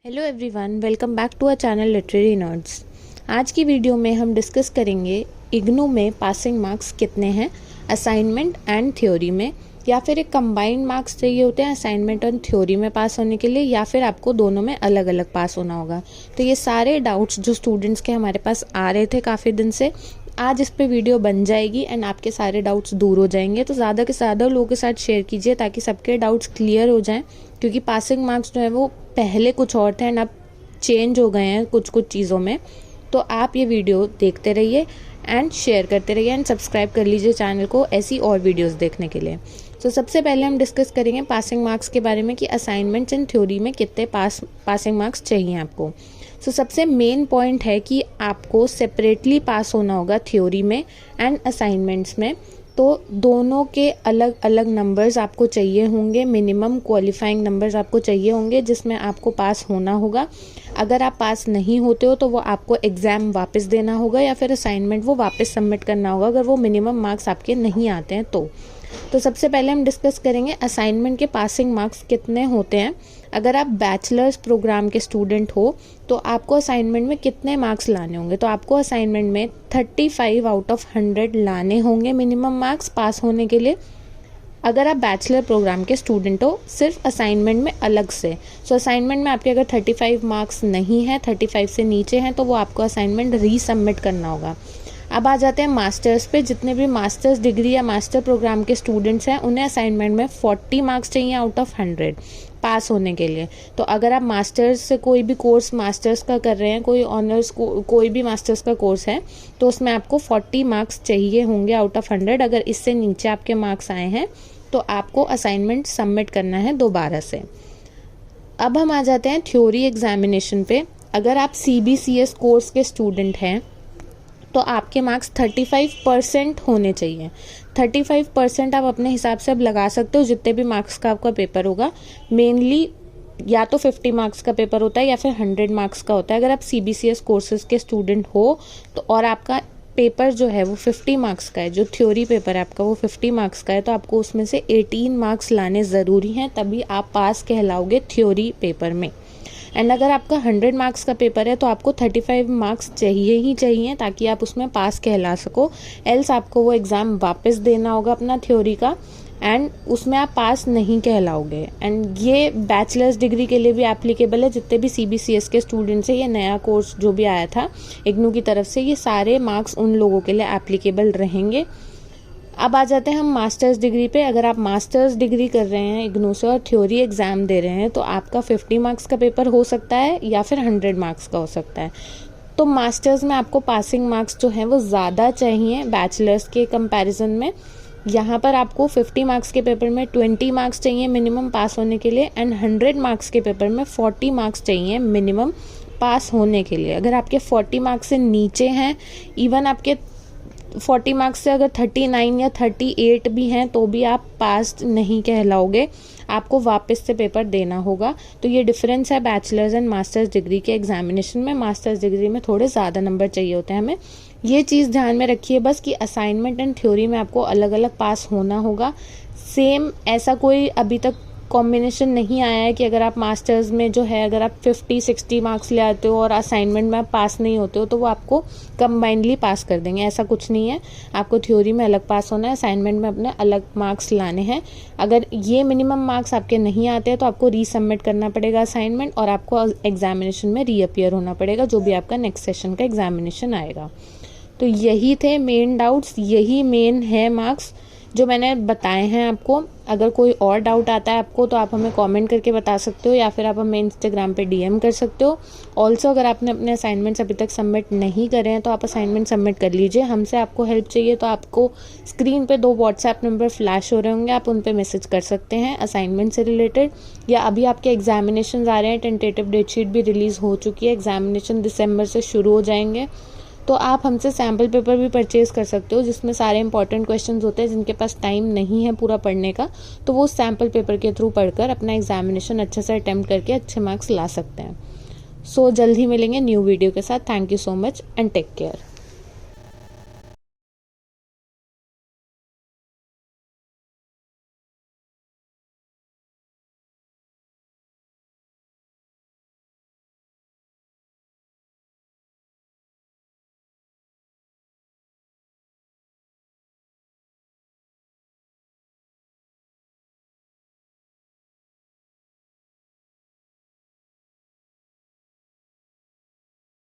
Hello everyone, welcome back to our channel literary nerds. आज की video में हम डिस्कस करेंगे इग्नू में पासिंग मार्क्स कितने हैं असाइनमेंट एंड थ्योरी में, या फिर एक कंबाइंड मार्क्स चाहिए होते हैं असाइनमेंट और थ्योरी में पास होने के लिए, या फिर आपको दोनों में अलग अलग पास होना होगा। तो ये सारे डाउट्स जो स्टूडेंट्स के हमारे पास आ रहे थे काफ़ी दिन से, आज इस पे वीडियो बन जाएगी एंड आपके सारे डाउट्स दूर हो जाएंगे। तो ज़्यादा से ज़्यादा लोगों के साथ शेयर कीजिए ताकि सबके डाउट्स क्लियर हो जाएं, क्योंकि पासिंग मार्क्स जो है वो पहले कुछ और थे एंड अब चेंज हो गए हैं कुछ कुछ चीज़ों में। तो आप ये वीडियो देखते रहिए एंड शेयर करते रहिए एंड सब्सक्राइब कर लीजिए चैनल को ऐसी और वीडियोस देखने के लिए। तो सबसे पहले हम डिस्कस करेंगे पासिंग मार्क्स के बारे में कि असाइनमेंट्स एंड थ्योरी में कितने पासिंग मार्क्स चाहिए आपको। सबसे मेन पॉइंट है कि आपको सेपरेटली पास होना होगा थ्योरी में एंड असाइनमेंट्स में। तो दोनों के अलग अलग नंबर्स आपको चाहिए होंगे, मिनिमम क्वालिफाइंग नंबर्स आपको चाहिए होंगे जिसमें आपको पास होना होगा। अगर आप पास नहीं होते हो तो वो आपको एग्ज़ाम वापस देना होगा या फिर असाइनमेंट वो वापस सबमिट करना होगा अगर वो मिनिमम मार्क्स आपके नहीं आते हैं तो सबसे पहले हम डिस्कस करेंगे असाइनमेंट के पासिंग मार्क्स कितने होते हैं। अगर आप बैचलर्स प्रोग्राम के स्टूडेंट हो तो आपको असाइनमेंट में कितने मार्क्स लाने होंगे। तो आपको असाइनमेंट में 35 आउट ऑफ 100 लाने होंगे मिनिमम मार्क्स पास होने के लिए, अगर आप बैचलर प्रोग्राम के स्टूडेंट हो सिर्फ असाइनमेंट में अलग से। असाइनमेंट में आपके अगर 35 मार्क्स नहीं है, 35 से नीचे हैं, तो वो आपको असाइनमेंट रीसबमिट करना होगा। अब आ जाते हैं मास्टर्स पे। जितने भी मास्टर्स डिग्री या मास्टर प्रोग्राम के स्टूडेंट्स हैं उन्हें असाइनमेंट में 40 मार्क्स चाहिए आउट ऑफ 100 पास होने के लिए। तो अगर आप मास्टर्स से कोई भी कोर्स मास्टर्स का कर रहे हैं, कोई ऑनर्स कोई भी मास्टर्स का कोर्स है, तो उसमें आपको 40 मार्क्स चाहिए होंगे आउट ऑफ 100। अगर इससे नीचे आपके मार्क्स आए हैं तो आपको असाइनमेंट सबमिट करना है दोबारा से। अब हम आ जाते हैं थ्योरी एग्जामिनेशन पे। अगर आप CBCS कोर्स के स्टूडेंट हैं तो आपके मार्क्स 35% होने चाहिए। 35% आप अपने हिसाब से अब लगा सकते हो जितने भी मार्क्स का आपका पेपर होगा। मेनली या तो 50 मार्क्स का पेपर होता है या फिर 100 मार्क्स का होता है अगर आप CBCS कोर्सेज के स्टूडेंट हो तो। और आपका पेपर जो है वो 50 मार्क्स का है, जो थ्योरी पेपर है आपका वो 50 मार्क्स का है, तो आपको उसमें से 18 मार्क्स लाने ज़रूरी हैं, तभी आप पास कहलाओगे थ्योरी पेपर में। एंड अगर आपका 100 मार्क्स का पेपर है तो आपको 35 मार्क्स चाहिए ही चाहिए ताकि आप उसमें पास कहला सको। एल्स आपको वो एग्ज़ाम वापस देना होगा अपना थ्योरी का एंड उसमें आप पास नहीं कहलाओगे। एंड ये बैचलर्स डिग्री के लिए भी एप्लीकेबल है। जितने भी CBCS के स्टूडेंट्स हैं, ये नया कोर्स जो भी आया था इग्नू की तरफ से, ये सारे मार्क्स उन लोगों के लिए एप्लीकेबल रहेंगे। अब आ जाते हैं हम मास्टर्स डिग्री पे। अगर आप मास्टर्स डिग्री कर रहे हैं इग्नू से और थ्योरी एग्ज़ाम दे रहे हैं तो आपका 50 मार्क्स का पेपर हो सकता है या फिर 100 मार्क्स का हो सकता है। तो मास्टर्स में आपको पासिंग मार्क्स जो हैं वो ज़्यादा चाहिए बैचलर्स के कंपैरिजन में। यहाँ पर आपको 50 मार्क्स के पेपर में 20 मार्क्स चाहिए मिनिमम पास होने के लिए एंड 100 मार्क्स के पेपर में 40 मार्क्स चाहिए मिनिमम पास होने के लिए। अगर आपके 40 मार्क्स से नीचे हैं, इवन आपके 40 मार्क्स से अगर 39 या 38 भी हैं तो भी आप पास नहीं कहलाओगे, आपको वापस से पेपर देना होगा। तो ये डिफरेंस है बैचलर्स एंड मास्टर्स डिग्री के एग्जामिनेशन में। मास्टर्स डिग्री में थोड़े ज़्यादा नंबर चाहिए होते हैं हमें। ये चीज़ ध्यान में रखिए बस कि असाइनमेंट एंड थ्योरी में आपको अलग अलग पास होना होगा। सेम ऐसा कोई अभी तक कॉम्बिनेशन नहीं आया है कि अगर आप मास्टर्स में जो है अगर आप 50-60 मार्क्स ले आते हो और असाइनमेंट में आप पास नहीं होते हो तो वो आपको कंबाइंडली पास कर देंगे। ऐसा कुछ नहीं है, आपको थ्योरी में अलग पास होना है, असाइनमेंट में अपने अलग मार्क्स लाने हैं। अगर ये मिनिमम मार्क्स आपके नहीं आते हैं तो आपको रीसबमिट करना पड़ेगा असाइनमेंट और आपको एग्जामिनेशन में रीअपियर होना पड़ेगा जो भी आपका नेक्स्ट सेशन का एग्जामिनेशन आएगा। तो यही थे मेन डाउट्स, यही मेन है मार्क्स जो मैंने बताए हैं आपको। अगर कोई और डाउट आता है आपको तो आप हमें कमेंट करके बता सकते हो या फिर आप हमें इंस्टाग्राम पे DM कर सकते हो। ऑल्सो अगर आपने अपने असाइनमेंट्स अभी तक सबमिट नहीं करे हैं तो आप असाइनमेंट सबमिट कर लीजिए। हमसे आपको हेल्प चाहिए तो आपको स्क्रीन पे 2 WhatsApp नंबर फ्लैश हो रहे होंगे, आप उन पर मैसेज कर सकते हैं असाइनमेंट से रिलेटेड। या अभी आपके एग्जामिनेशन आ रहे हैं, टेंटेटिव डेट शीट भी रिलीज़ हो चुकी है, एग्जामिनेशन दिसंबर से शुरू हो जाएंगे, तो आप हमसे सैम्पल पेपर भी परचेज़ कर सकते हो जिसमें सारे इंपॉर्टेंट क्वेश्चंस होते हैं। जिनके पास टाइम नहीं है पूरा पढ़ने का तो वो सैम्पल पेपर के थ्रू पढ़कर अपना एग्जामिनेशन अच्छे से अटेम्प्ट करके अच्छे मार्क्स ला सकते हैं। जल्द ही मिलेंगे न्यू वीडियो के साथ। Thank you so much and take care.